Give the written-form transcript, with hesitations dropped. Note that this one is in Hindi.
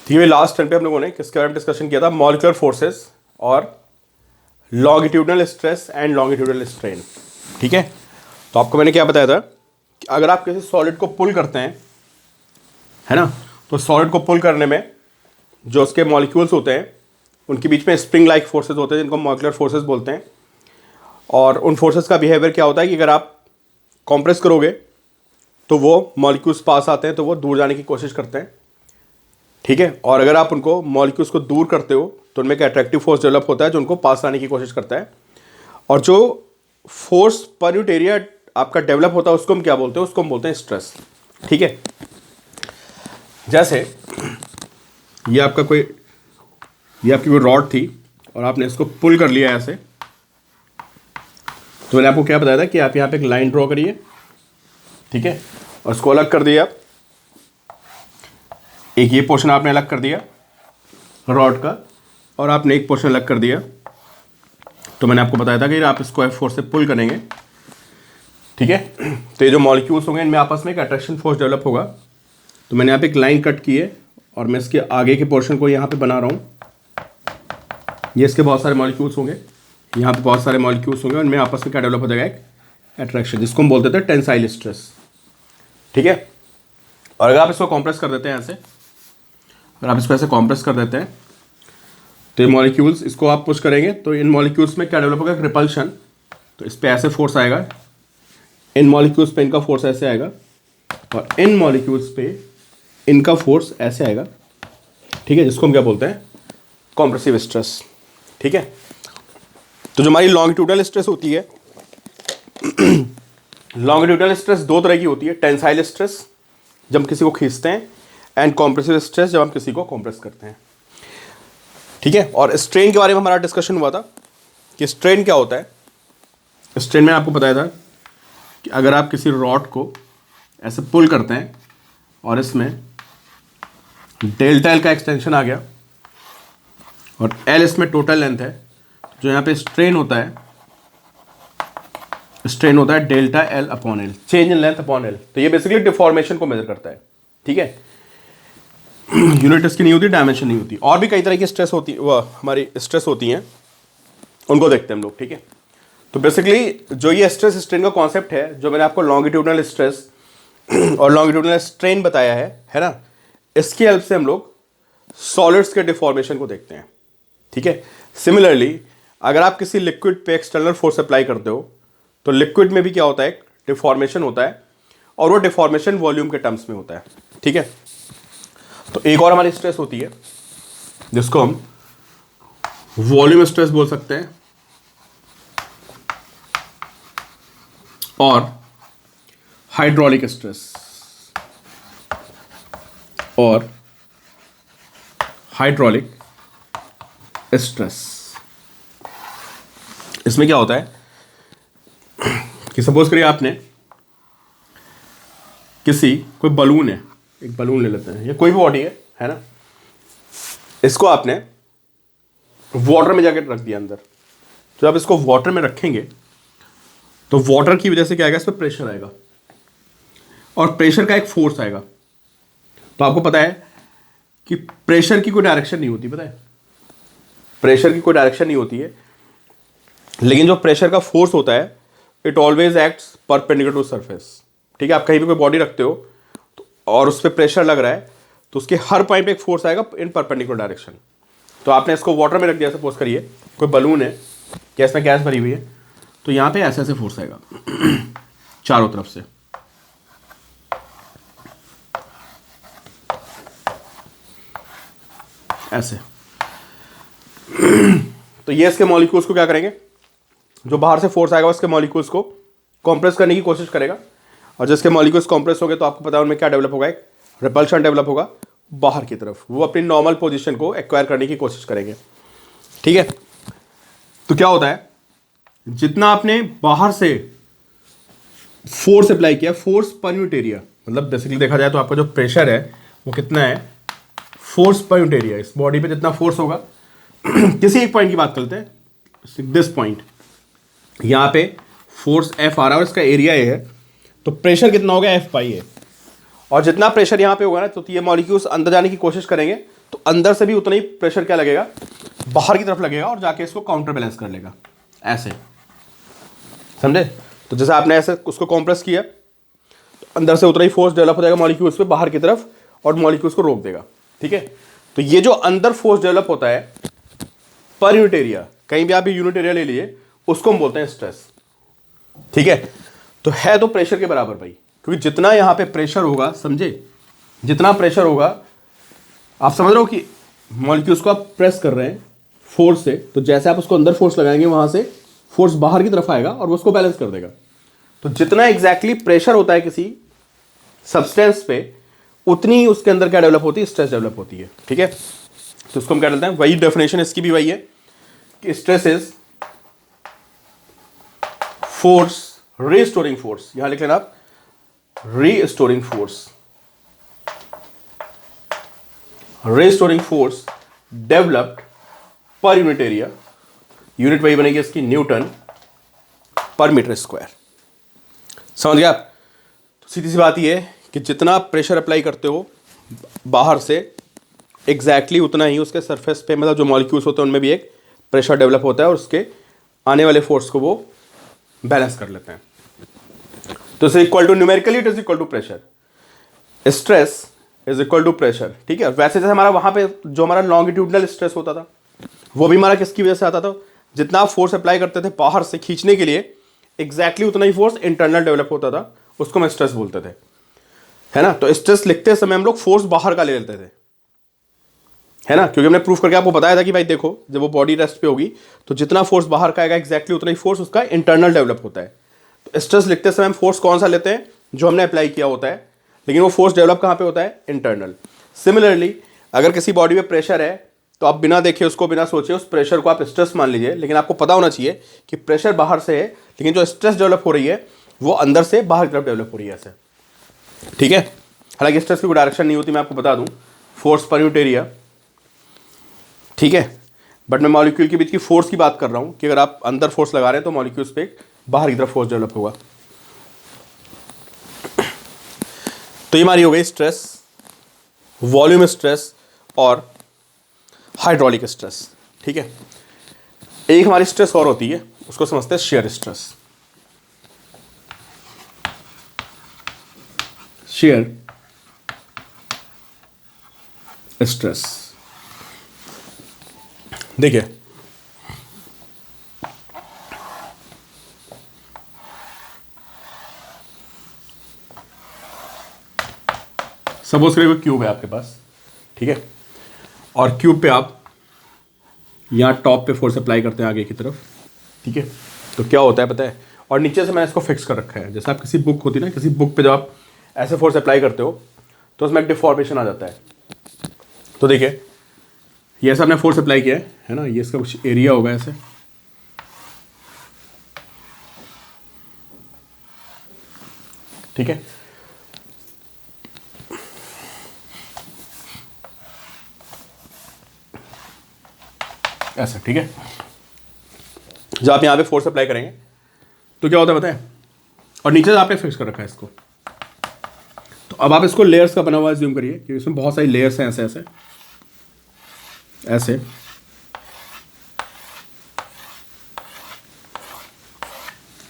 ठीक है, लास्ट टाइम पे हम लोगों ने किसके बारे में डिस्कशन किया था? मॉलिक्यूलर फोर्सेस और longitudinal stress and longitudinal strain. ठीक है, तो आपको मैंने क्या बताया था कि अगर आप किसी सॉलिड को पुल करते हैं, है ना, तो सॉलिड को पुल करने में जो उसके मॉलिक्यूल्स होते हैं उनके बीच में स्प्रिंग लाइक फोर्सेस होते हैं जिनको मॉलिक्यूलर फोर्सेस बोलते हैं। और उन फोर्सेस का बिहेवियर क्या होता है कि अगर आप कॉम्प्रेस करोगे तो वो मॉलिक्यूल्स पास आते हैं तो वो दूर जाने की कोशिश करते हैं। ठीक है, और अगर आप उनको मॉलिक्यूल्स को दूर करते हो तो उनमें एक अट्रैक्टिव फोर्स डेवलप होता है जो उनको पास लाने की कोशिश करता है। और जो फोर्स पर यूनिट एरिया आपका डेवलप होता है उसको हम क्या बोलते हैं? उसको हम बोलते हैं स्ट्रेस। ठीक है, जैसे ये आपका कोई ये आपकी कोई रॉड थी और आपने इसको पुल कर लिया ऐसे, तो मैंने आपको क्या बताया था कि आप यहाँ पे एक लाइन ड्रॉ करिए। ठीक है, और इसको अलग कर दिया, एक ये पोर्शन आपने अलग कर दिया रॉड का और आपने एक पोर्शन अलग कर दिया। तो मैंने आपको बताया था कि आप इसको F4 से पुल करेंगे। ठीक है, तो ये जो मॉलिक्यूल्स होंगे इनमें आपस में एक अट्रैक्शन फोर्स डेवलप होगा। तो मैंने यहाँ पे एक लाइन कट की है और मैं इसके आगे के पोर्शन को यहाँ पे बना रहा हूँ। ये इसके बहुत सारे मॉलिक्यूल्स होंगे, यहाँ पे बहुत सारे मॉलिक्यूल्स होंगे, उनमें आपस में क्या डेवलप हो जाएगा? एक अट्रैक्शन, जिसको हम बोलते थे टेंसाइल स्ट्रेस। ठीक है, और अगर आप इसको कॉम्प्रेस कर देते हैं ऐसे, अगर आप इसको ऐसे कॉम्प्रेस कर देते हैं तो ये मॉलिक्यूल्स, इसको आप पुश करेंगे तो इन मॉलिक्यूल्स में क्या डेवलप होगा? रिपल्शन। तो इस पर ऐसे फोर्स आएगा, इन मॉलिक्यूल्स पे इनका फोर्स ऐसे आएगा और इन मॉलिक्यूल्स पे इनका फोर्स ऐसे आएगा। ठीक है, जिसको हम क्या बोलते हैं? Compressive stress. ठीक है, तो जो हमारी लॉन्गिट्यूडनल स्ट्रेस होती है, लॉन्गिट्यूडनल स्ट्रेस दो तरह की होती है। टेंसाइल स्ट्रेस जब हम किसी को खींचते हैं एंड कॉम्प्रेसिव स्ट्रेस जब हम किसी को कॉम्प्रेस करते हैं। ठीक है, और स्ट्रेन के बारे में हमारा डिस्कशन हुआ था कि स्ट्रेन क्या होता है। स्ट्रेन में आपको बताया था कि अगर आप किसी रॉड को ऐसे पुल करते हैं और इसमें डेल्टा एल का एक्सटेंशन आ गया और एल इसमें टोटल लेंथ है, जो यहाँ पे स्ट्रेन होता है delta L upon L, change in length upon L. तो ये बेसिकली डिफॉर्मेशन को मेजर करता है। ठीक है, यूनिट इसकी नहीं होती, डायमेंशन नहीं होती। और भी कई तरह की स्ट्रेस होती है, वो हमारी स्ट्रेस होती हैं, उनको देखते हैं हम लोग। ठीक है, तो बेसिकली जो ये स्ट्रेस स्ट्रेन का कॉन्सेप्ट है, जो मैंने आपको लॉन्गिट्यूडनल स्ट्रेस और लॉन्गिट्यूडनल स्ट्रेन बताया है ना, इसकी हेल्प से हम लोग सॉलिड्स के डिफॉर्मेशन को देखते हैं। ठीक है, सिमिलरली अगर आप किसी लिक्विड पे एक्सटर्नल फोर्स अप्लाई करते हो तो लिक्विड में भी क्या होता है? एक डिफॉर्मेशन होता है और वो डिफॉर्मेशन वॉल्यूम के टर्म्स में होता है। ठीक है, तो एक और हमारी स्ट्रेस होती है जिसको हम वॉल्यूम स्ट्रेस बोल सकते हैं और हाइड्रोलिक स्ट्रेस और हाइड्रोलिक स्ट्रेस। इसमें क्या होता है कि सपोज करिए आपने कोई बलून है, एक बलून ले लेते हैं या कोई भी बॉडी है ना, इसको आपने वाटर में जाके रख दिया अंदर। तो आप इसको वाटर में रखेंगे तो वाटर की वजह से क्या आएगा? इस पर प्रेशर आएगा और प्रेशर का एक फोर्स आएगा। तो आपको पता है कि प्रेशर की कोई डायरेक्शन नहीं होती, पता है? प्रेशर की कोई डायरेक्शन नहीं होती है, लेकिन जो प्रेशर का फोर्स होता है it always acts perpendicular to surface. ठीक है, आप कहीं भी कोई बॉडी रखते हो तो और उस पर प्रेशर लग रहा है तो उसके हर पॉइंट पे एक फोर्स आएगा इन परपेंडिकुलर डायरेक्शन। तो आपने इसको वाटर में रख दिया, सपोज करिए कोई बलून है, गैस में गैस भरी हुई है, तो यहाँ पे ऐसे ऐसे फोर्स आएगा चारों तरफ से। ऐसे तो ये इसके मॉलिक्यूल्स को क्या करेंगे? जो बाहर से फोर्स आएगा उसके मॉलिक्यूल्स को कंप्रेस करने की कोशिश करेगा और जिसके मॉलिक्यूल्स कंप्रेस हो गए तो आपको पता है उनमें क्या डेवलप होगा? एक रिपल्शन डेवलप होगा बाहर की तरफ, वो अपनी नॉर्मल पोजीशन को एक्वायर करने की कोशिश करेंगे। ठीक है, तो क्या होता है? जितना आपने बाहर से फोर्स अप्लाई किया, फोर्स पर यूनिट एरिया, मतलब बेसिकली देखा जाए तो आपका जो प्रेशर है वो कितना है? Force per unit area. इस बॉडी पे जितना फोर्स होगा किसी एक पॉइंट की बात करते हैं, दिस पॉइंट, यहाँ पे फोर्स F आ रहा है और इसका एरिया ए है, तो प्रेशर कितना होगा? F पाई है। और जितना प्रेशर यहाँ पे होगा ना तो ये मॉलिक्यूल्स अंदर जाने की कोशिश करेंगे तो अंदर से भी उतना ही प्रेशर क्या लगेगा, बाहर की तरफ लगेगा और जाके इसको काउंटर बैलेंस कर लेगा, ऐसे, समझे। तो जैसे आपने ऐसे उसको कॉम्प्रेस किया तो अंदर से उतना ही फोर्स डेवलप हो जाएगा मॉलिक्यूल्स पे बाहर की तरफ और मॉलिक्यूल्स को रोक देगा, ठीक है। तो ये जो अंदर फोर्स डेवलप होता है पर यूनिट एरिया, कहीं भी आप यूनिट एरिया ले लिए, उसको हम बोलते हैं स्ट्रेस, ठीक है। तो है तो प्रेशर के बराबर भाई, क्योंकि जितना यहां पे प्रेशर होगा, समझे, जितना प्रेशर होगा, आप समझ रहे हो कि मॉलिक्यूल्स को आप प्रेस कर रहे हैं फोर्स से, तो जैसे आप उसको अंदर फोर्स लगाएंगे वहां से फोर्स बाहर की तरफ आएगा और वो उसको बैलेंस कर देगा। तो जितना एग्जैक्टली प्रेशर होता है किसी सब्सटेंस पे, उतनी ही उसके अंदर क्या डेवलप होती है, स्ट्रेस डेवलप होती है, ठीक है। तो उसको हम क्या बोलते हैं, वही डेफिनेशन इसकी भी वही है कि stress is force, restoring force, यहां लिख लेना आप, restoring force, restoring force developed per unit area, unit वही बनेगी इसकी न्यूटन पर मीटर स्क्वायर। समझ गया आप। तो सीधी सी बात यह है कि जितना आप प्रेशर अप्लाई करते हो बाहर से, एग्जैक्टली उतना ही उसके सरफेस पे, मतलब जो मॉलिक्यूल्स होते हैं उनमें भी एक प्रेशर डेवलप होता है और उसके आने वाले फोर्स को वो बैलेंस कर लेते हैं। तो is equal to, numerically it is equal to pressure, stress is equal to pressure, ठीक है। वैसे जैसे हमारा वहां पे जो हमारा लॉन्गिट्यूडनल स्ट्रेस होता था, वो भी हमारा किसकी वजह से आता था, जितना आप फोर्स अप्लाई करते थे बाहर से खींचने के लिए, एग्जैक्टली उतना ही फोर्स इंटरनल डेवलप होता था, उसको हम स्ट्रेस बोलते थे, है ना। तो स्ट्रेस लिखते समय हम लोग फोर्स बाहर का ले लेते थे, है ना, क्योंकि हमने प्रूफ करके आपको बताया था कि भाई देखो, जब वो बॉडी रेस्ट पे होगी तो जितना फोर्स बाहर का आएगा एग्जैक्टली उतना ही फोर्स उसका इंटरनल डेवलप होता है। तो स्ट्रेस लिखते समय हम फोर्स कौन सा लेते हैं, जो हमने अप्लाई किया होता है, लेकिन वो फोर्स डेवलप कहां पे होता है, इंटरनल। सिमिलरली अगर किसी बॉडी में प्रेशर है तो आप बिना देखे, उसको बिना सोचे उस प्रेशर को आप स्ट्रेस मान लीजिए, लेकिन आपको पता होना चाहिए कि प्रेशर बाहर से है, लेकिन जो स्ट्रेस डेवलप हो रही है वो अंदर से बाहर की तरफ डेवलप हो रही है, ऐसे, ठीक है। हालांकि स्ट्रेस की कोई डायरेक्शन नहीं होती, मैं आपको बता दूं, फोर्स पर यूनिट एरिया, ठीक है। बट मैं मॉलिक्यूल के बीच की फोर्स की बात कर रहा हूं कि अगर आप अंदर फोर्स लगा रहे हैं तो मॉलिक्यूल्स पे बाहर की तरफ फोर्स डेवलप होगा। तो ये हमारी हो गई स्ट्रेस, वॉल्यूम स्ट्रेस और हाइड्रोलिक स्ट्रेस, ठीक है। एक हमारी स्ट्रेस और होती है, उसको समझते हैं शेयर स्ट्रेस। शेयर स्ट्रेस, देखिए सपोज करिए कोई क्यूब है आपके पास, ठीक है, और क्यूब पे आप यहाँ टॉप पे फोर्स अप्लाई करते हैं आगे की तरफ, ठीक है। तो क्या होता है पता है, और नीचे से मैंने इसको फिक्स कर रखा है, जैसे आप किसी बुक होती है ना, किसी बुक पे जब आप ऐसे फोर्स अप्लाई करते हो तो उसमें एक डिफॉर्मेशन आ जाता है। तो देखिए ये ऐसा आपने फोर्स अप्लाई किया है ना, ये इसका कुछ एरिया होगा ऐसे, ठीक है। ऐसा, ठीक है। जब आप यहां पे फोर्स अप्लाई करेंगे तो क्या होता है पता है, और नीचे से आपने फिक्स कर रखा है इसको। तो अब आप इसको लेयर्स का बना हुआ ज्यूम करिए, क्योंकि इसमें बहुत सारी लेयर्स हैं, ऐसे ऐसे ऐसे,